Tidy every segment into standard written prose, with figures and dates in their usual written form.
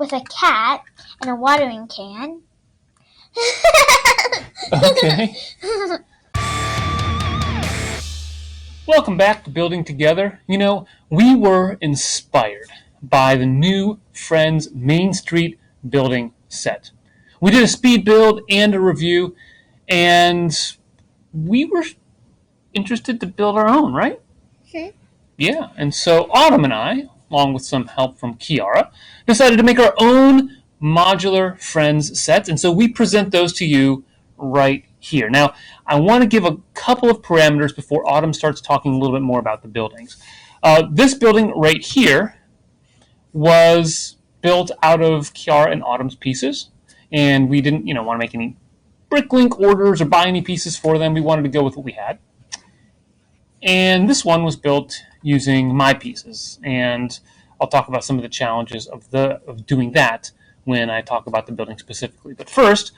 with a cat and a watering can. Okay. Welcome back to Building Together. You know, we were inspired by the new Friends Main Street building set. We did a speed build and a review, and we were interested to build our own, right? Hmm. Yeah, and so Autumn and I, along with some help from Kiara, decided to make our own modular Friends sets, and so we present those to you right here. Now, I want to give a couple of parameters before Autumn starts talking a little bit more about the buildings. This building right here was built out of Kiara and Autumn's pieces, and we didn't, want to make any bricklink orders or buy any pieces for them. We wanted to go with what we had. And this one was built using my pieces, and I'll talk about some of the challenges of doing that when I talk about the building specifically. But first,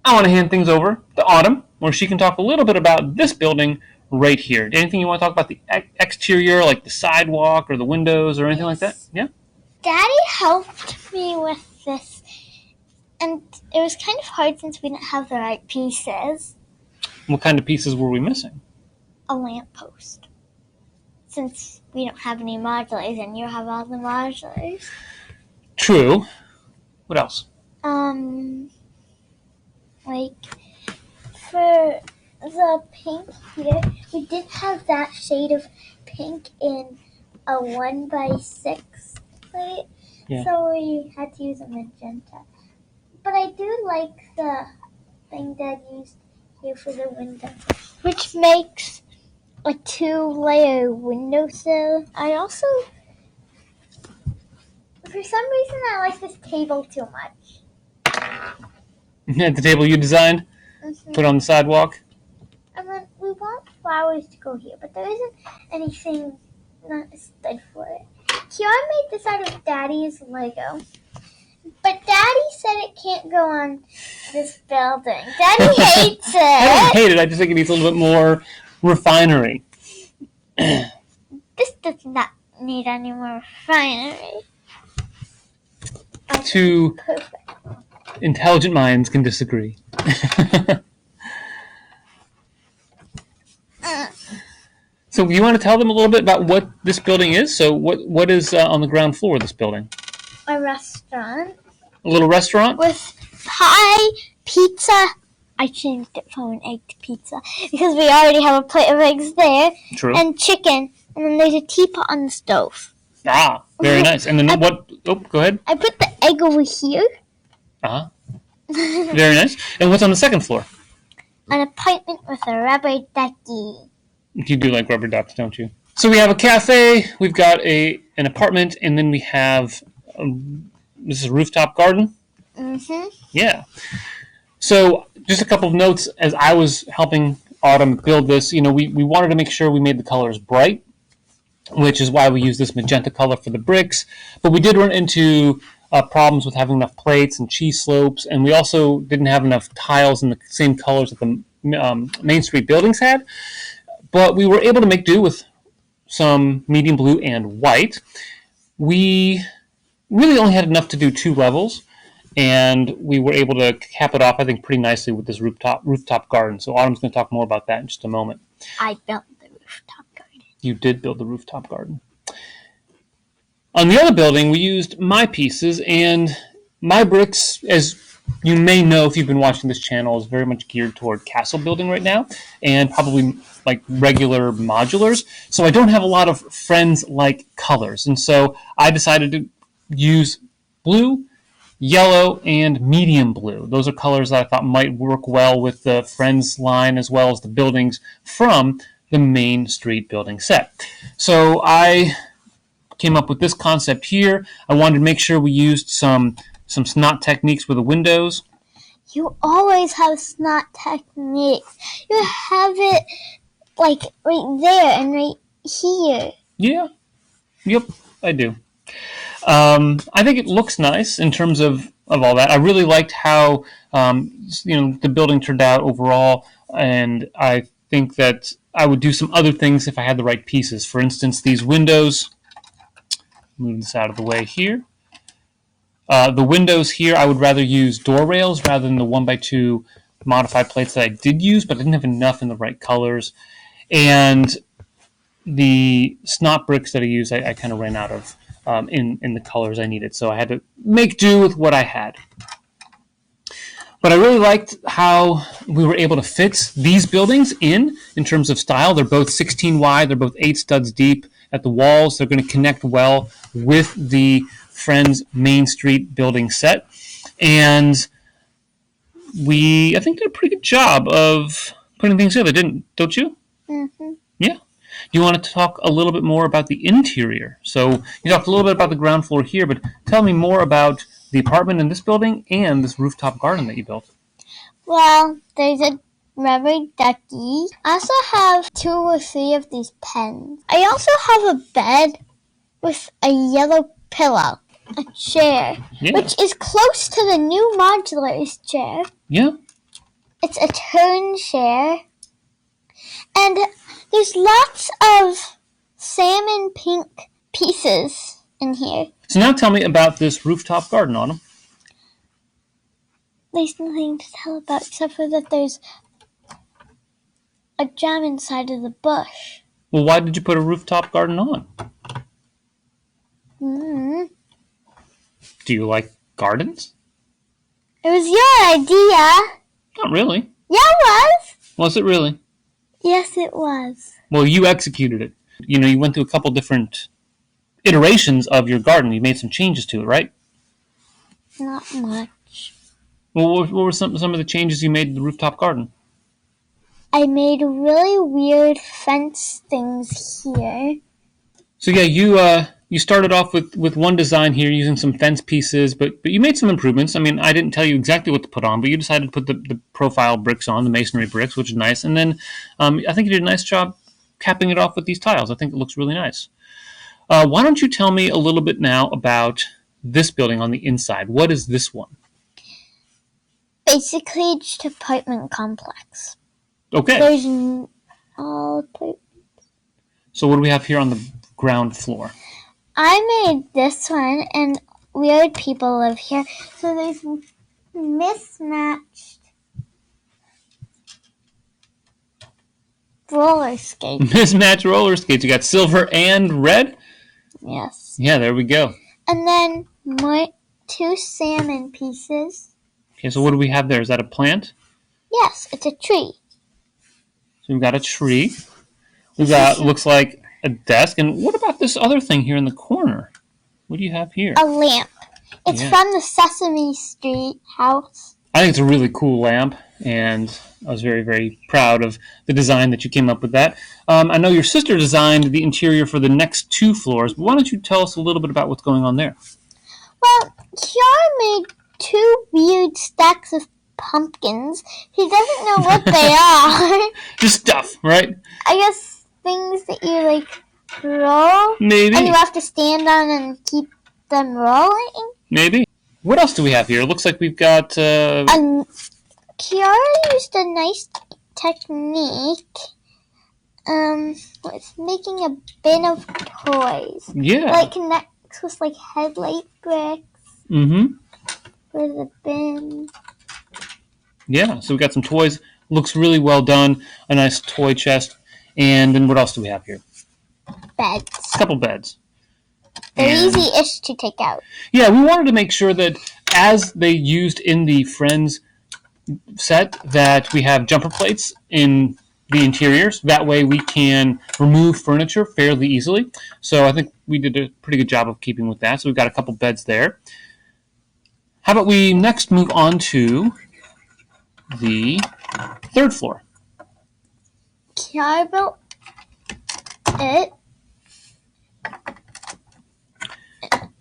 I want to hand things over to Autumn, where she can talk a little bit about this building right here. Anything you want to talk about the exterior, like the sidewalk or the windows or anything like that? Yeah? Daddy helped me with this, and it was kind of hard since we didn't have the right pieces. What kind of pieces were we missing? A lamppost. Since we don't have any modulars and you have all the modulars. True. What else? Like, for the pink here, we didn't have that shade of pink in a 1x6 plate, Yeah. so we had to use a magenta. But I do like the thing Dad used here for the window, which makes a 2-layer windowsill. I also, for some reason, I like this table too much. The table you designed? Mm-hmm. Put on the sidewalk? And then we want flowers to go here, but there isn't anything not stood for it. Kiara made this out of Daddy's Lego, but Daddy said it can't go on this building. Daddy hates it. I don't hate it. I just think it needs a little bit more refinery. This does not need any more refinery. Two Perfect. intelligent minds can disagree. So you want to tell them a little bit about what this building is? So what is on the ground floor of this building? A restaurant. A little restaurant? With pie, pizza. I changed it from an egg to pizza because we already have a plate of eggs there. True. And chicken. And then there's a teapot on the stove. Ah, very nice. And then what? Oh, go ahead. I put the egg over here. Uh-huh. Very nice. And what's on the second floor? An apartment with a rubber ducky. You do like rubber ducks, don't you? So we have a cafe, we've got an apartment, and then we have, this is Rooftop Garden? Mm-hmm. Yeah. So just a couple of notes as I was helping Autumn build this. We wanted to make sure we made the colors bright, which is why we used this magenta color for the bricks. But we did run into problems with having enough plates and cheese slopes, and we also didn't have enough tiles in the same colors that the Main Street buildings had. But we were able to make do with some medium blue and white. We really only had enough to do 2 levels, and we were able to cap it off, I think, pretty nicely with this rooftop garden. So Autumn's going to talk more about that in just a moment. I built the rooftop garden. You did build the rooftop garden. On the other building, we used my pieces, and my bricks, as you may know if you've been watching this channel, is very much geared toward castle building right now, and probably like regular modulars. So I don't have a lot of Friends-like colors, and so I decided to use blue, yellow, and medium blue. Those are colors that I thought might work well with the Friends line as well as the buildings from the Main Street building set. So I came up with this concept here. I wanted to make sure we used some snot techniques with the windows. You always have snot techniques. You have it like right there and right here. Yeah. Yep, I do. I think it looks nice in terms of all that. I really liked how the building turned out overall, and I think that I would do some other things if I had the right pieces. For instance, these windows. Move this out of the way here. The windows here, I would rather use door rails rather than the 1x2 modified plates that I did use, but I didn't have enough in the right colors. And the snot bricks that I used, I kind of ran out of in the colors I needed. So I had to make do with what I had. But I really liked how we were able to fit these buildings in terms of style. They're both 16 wide. They're both 8 studs deep at the walls. They're going to connect well with the Friends Main Street building set. And I think, did a pretty good job of putting things together, don't you? Mm-hmm. Yeah. You want to talk a little bit more about the interior. So you talked a little bit about the ground floor here, but tell me more about the apartment in this building and this rooftop garden that you built. Well, there's a rubber ducky. I also have 2 or 3 of these pens. I also have a bed with a yellow pillow, a chair, which is close to the new modular's chair. Yeah. It's a turn chair. And there's lots of salmon pink pieces in here. So now tell me about this rooftop garden, Autumn. There's nothing to tell about except for that there's a gem inside of the bush. Well, why did you put a rooftop garden on? Do you like gardens? It was your idea. Not really. Yeah, it was. Was it really? Yes, it was. Well, you executed it. You went through a couple different iterations of your garden. You made some changes to it, right? Not much. Well, what were some of the changes you made to the rooftop garden? I made really weird fence things here. So yeah, you started off with one design here using some fence pieces, but you made some improvements. I mean, I didn't tell you exactly what to put on, but you decided to put the profile bricks on, the masonry bricks, which is nice. And then I think you did a nice job capping it off with these tiles. I think it looks really nice. Why don't you tell me a little bit now about this building on the inside? What is this one? Basically, just an apartment complex. Okay. There's all apartments. So what do we have here on the ground floor? I made this one, and weird people live here. So there's mismatched roller skates. Mismatched roller skates. You got silver and red? Yes. Yeah, there we go. And then 2 salmon pieces. Okay, so what do we have there? Is that a plant? Yes, it's a tree. So we've got a tree. We've got, looks like a desk. And what about this other thing here in the corner? What do you have here? A lamp. It's from the Sesame Street house. I think it's a really cool lamp, and I was very, very proud of the design that you came up with that. I know your sister designed the interior for the next 2 floors, but why don't you tell us a little bit about what's going on there? Well, Kiara made 2 weird stacks of pumpkins. He doesn't know what they are. Just stuff, right? I guess things that you, roll. Maybe. And you have to stand on and keep them rolling. Maybe. What else do we have here? It looks like we've got... Kiara used a nice technique with making a bin of toys. Yeah. Connects with, headlight bricks. Mm-hmm. For the bin. Yeah, so we got some toys. Looks really well done. A nice toy chest. And then what else do we have here? Beds. A couple beds. They're easy-ish to take out. Yeah, we wanted to make sure that as they used in the Friends set, that we have jumper plates in the interiors. That way we can remove furniture fairly easily. So I think we did a pretty good job of keeping with that. So we've got a couple beds there. How about we next move on to the 3rd floor? Kiara built it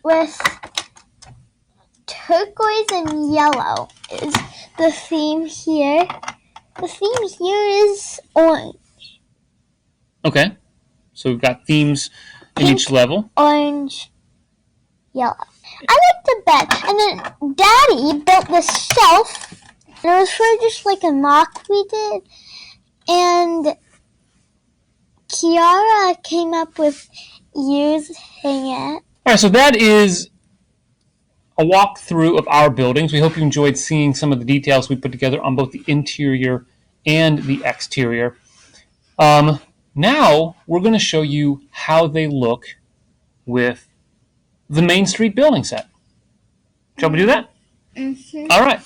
with turquoise and yellow is the theme here. The theme here is orange. Okay. So we've got themes in Pink, each level. Orange, yellow. I like the bed. And then Daddy built this shelf. And it was for just a mock we did. And Kiara came up with using it. All right, so that is a walkthrough of our buildings. We hope you enjoyed seeing some of the details we put together on both the interior and the exterior. Now we're going to show you how they look with the Main Street building set. Shall we do that? Mm-hmm. All right.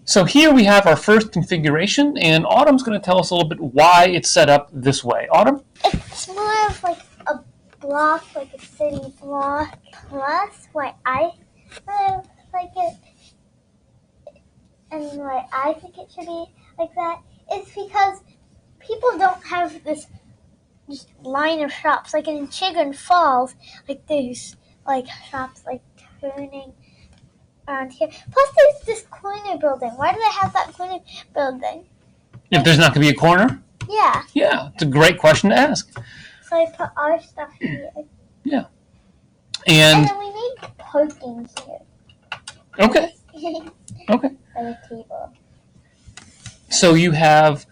So here we have our first configuration, and Autumn's going to tell us a little bit why it's set up this way. Autumn? It's more of like a block, like a city block. Plus, why I like it, and why I think it should be like that, is because people don't have this just line of shops. Like in Chagrin Falls, like there's like shops like turning around here. Plus, there's this corner building. Why do they have that corner building? If there's not going to be a corner? Yeah. Yeah, it's a great question to ask. So I put our stuff here. Yeah. And then we made parking here. Okay. Okay. On the table. So you have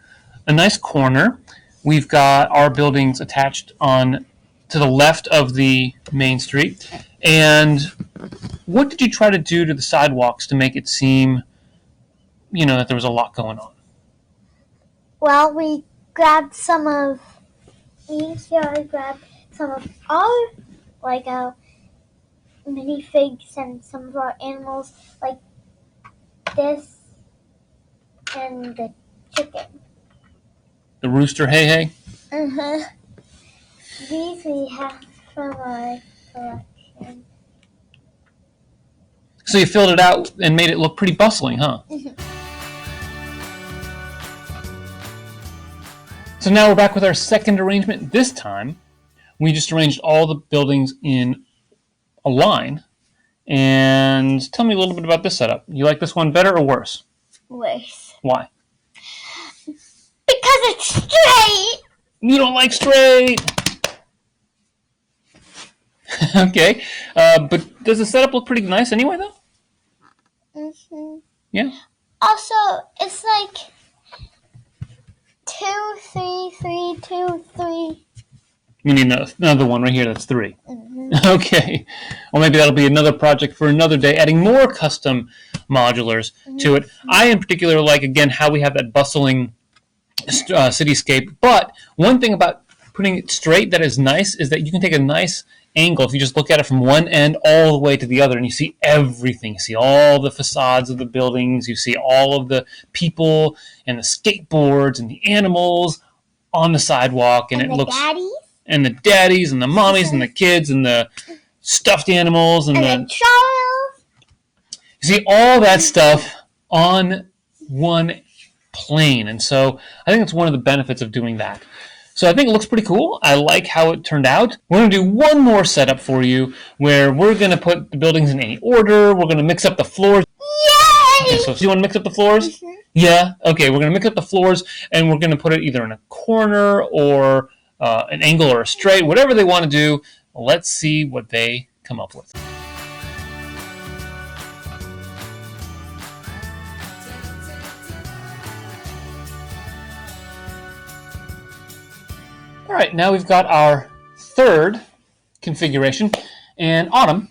a nice corner. We've got our buildings attached on to the left of the main street. And what did you try to do to the sidewalks to make it seem, that there was a lot going on? Well, we grabbed some of our Lego minifigs and some of our animals, like this and the chicken. The rooster, hey. Uh-huh. These we have from our collection. So you filled it out and made it look pretty bustling, huh? Mm-hmm. So now we're back with our second arrangement. This time, we just arranged all the buildings in a line. And tell me a little bit about this setup. You like this one better or worse? Worse. Why? Because it's straight! You don't like straight! Okay. But does the setup look pretty nice anyway, though? Mm-hmm. Yeah. Also, it's like 2, 3, 3, 2, 3. You need another one right here that's 3. Mm-hmm. Okay. Well, maybe that'll be another project for another day, adding more custom modulars to it. I, in particular, like, again, how we have that bustling cityscape. But one thing about putting it straight that is nice is that you can take a nice angle if you just look at it from one end all the way to the other, and you see everything. You see all the facades of the buildings. You see all of the people and the skateboards and the animals on the sidewalk, and it looks... Daddies. And the daddies and the mommies and the kids and the stuffed animals and the child. You see all that stuff on one plane. And so I think it's one of the benefits of doing that. So I think it looks pretty cool. I like how it turned out. We're going to do one more setup for you where we're going to put the buildings in any order. We're going to mix up the floors. Yay! Okay, so do you want to mix up the floors? Mm-hmm. Yeah? Okay, we're going to mix up the floors and we're going to put it either in a corner or an angle or a straight, whatever they want to do. Let's see what they come up with. All right, now we've got our third configuration. And Autumn,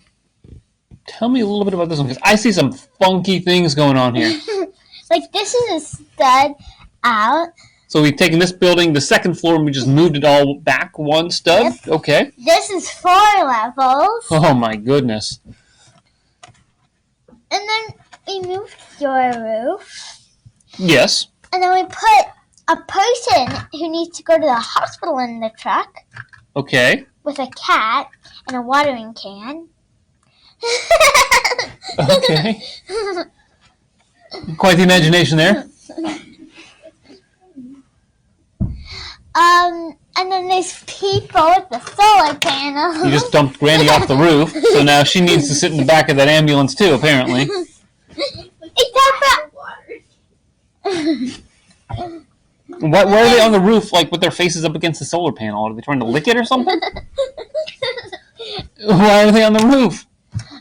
tell me a little bit about this one, because I see some funky things going on here. Like, this is a stud out. So we've taken this building, the second floor, and we just moved it all back one stud? Yep. Okay. This is 4 levels. Oh my goodness. And then we moved your roof. Yes. And then we put a person who needs to go to the hospital in the truck. Okay. With a cat and a watering can. Okay. Quite the imagination there. And then there's people with the solar panels. You just dumped Granny off the roof, so now she needs to sit in the back of that ambulance too, apparently. Why are they on the roof, like, with their faces up against the solar panel? Are they trying to lick it or something? Why are they on the roof?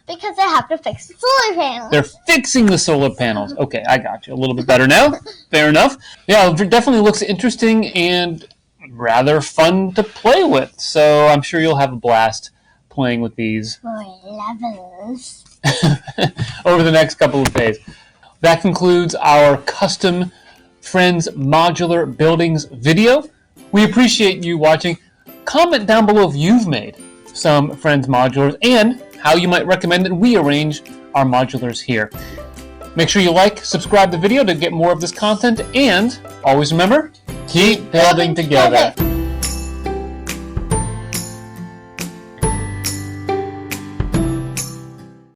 Because Because they have to fix the solar panels. They're fixing the solar panels. Okay, I got you. A little bit better now. Fair enough. Yeah, it definitely looks interesting and rather fun to play with. So I'm sure you'll have a blast playing with these For levels. over the next couple of days. That concludes our custom Friends modular buildings video. We appreciate you watching. Comment down below if you've made some Friends modulars and how you might recommend that we arrange our modulars here. Make sure you like, subscribe the video to get more of this content, and always remember, keep building together.